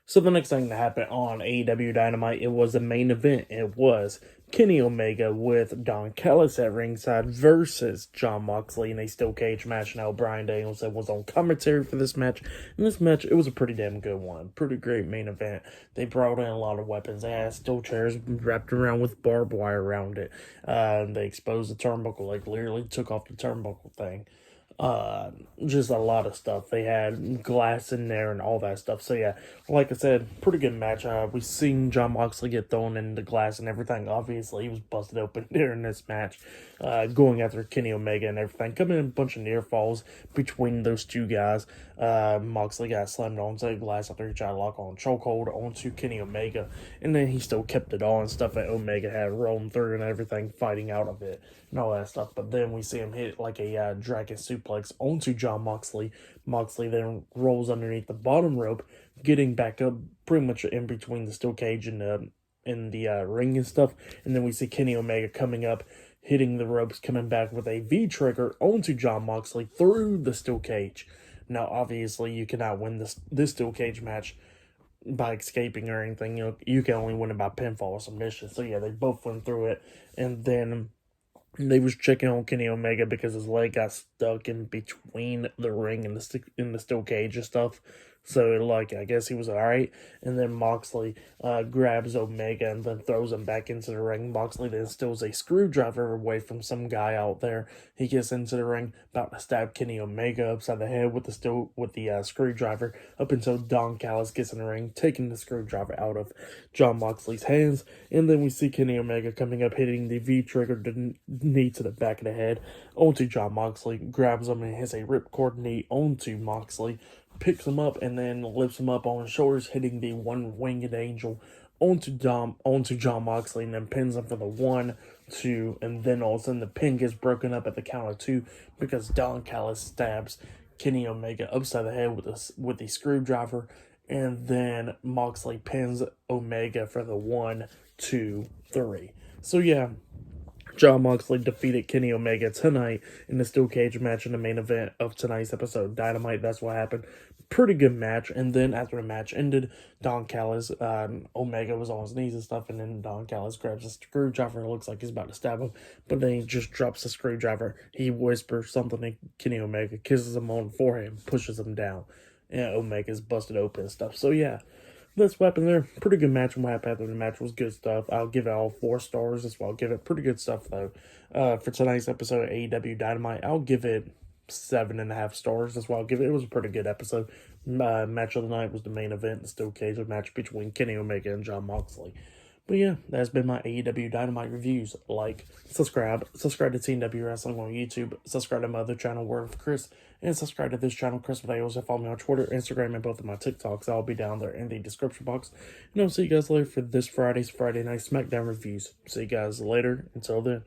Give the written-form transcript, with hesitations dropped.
So the next thing that happened on AEW Dynamite, it was the main event. It was Kenny Omega with Don Callis at ringside versus Jon Moxley in a steel cage match. Now Bryan Danielson was on commentary for this match. In this match, it was a pretty damn good one. Pretty great main event. They brought in a lot of weapons. They had steel chairs wrapped around with barbed wire around it. They exposed the turnbuckle, like literally took off the turnbuckle thing. Just a lot of stuff. They had glass in there and all that stuff. So yeah, like I said, pretty good match. We seen Jon Moxley get thrown into glass and everything. Obviously, he was busted open during this match, going after Kenny Omega and everything. Coming in a bunch of near falls between those two guys. Moxley got slammed onto the glass after he tried to lock on chokehold onto Kenny Omega, and then he still kept it on stuff that Omega had rolling through and everything, fighting out of it and all that stuff. But then we see him hit like a dragon suplex onto Jon Moxley. Moxley then rolls underneath the bottom rope, getting back up pretty much in between the steel cage and the ring and stuff. And then we see Kenny Omega coming up, hitting the ropes, coming back with a V-trigger onto Jon Moxley through the steel cage. Now, obviously, you cannot win this steel cage match by escaping or anything. You can only win it by pinfall or submission. So yeah, they both went through it, and then they was checking on Kenny Omega because his leg got stuck in between the ring and the steel cage and stuff. So, like, I guess he was alright. And then Moxley grabs Omega and then throws him back into the ring. Moxley then steals a screwdriver away from some guy out there. He gets into the ring, about to stab Kenny Omega upside the head with the screwdriver, up until Don Callis gets in the ring, taking the screwdriver out of Jon Moxley's hands. And then we see Kenny Omega coming up, hitting the V-trigger knee to the back of the head onto Jon Moxley, grabs him and hits a ripcord knee onto Moxley, picks him up and then lifts him up on his shoulders, hitting the one-winged angel onto Jon Moxley, and then pins him for the 1, 2, and then all of a sudden the pin gets broken up at the count of 2 because Don Callis stabs Kenny Omega upside the head with the screwdriver, and then Moxley pins Omega for the 1, 2, 3. So yeah, Jon Moxley defeated Kenny Omega tonight in the steel cage match in the main event of tonight's episode of Dynamite. That's what happened. Pretty good match. And then after the match ended, Don Callis, Omega was on his knees and stuff, and then Don Callis grabs a screwdriver and it looks like he's about to stab him, but then he just drops the screwdriver. He whispers something to Kenny Omega, kisses him on the forehead, pushes him down, and Omega's busted open and stuff. So yeah, that's what happened there. Pretty good match. And what happened after the match was good stuff. I'll give it all 4 stars as well. I'll give it pretty good stuff, though. For tonight's episode of AEW Dynamite, I'll give it 7.5 stars as well. It was a pretty good episode. Match of the night was the main event, the steel cage match between Kenny Omega and Jon Moxley. But yeah, that's been my AEW Dynamite reviews. Like, subscribe to TNW Wrestling on YouTube, subscribe to my other channel, Word of Chris, and subscribe to this channel, Chris Videos, and follow me on Twitter, Instagram, and both of my TikToks. I'll be down there in the description box. And I'll see you guys later for this Friday Night SmackDown reviews. See you guys later. Until then.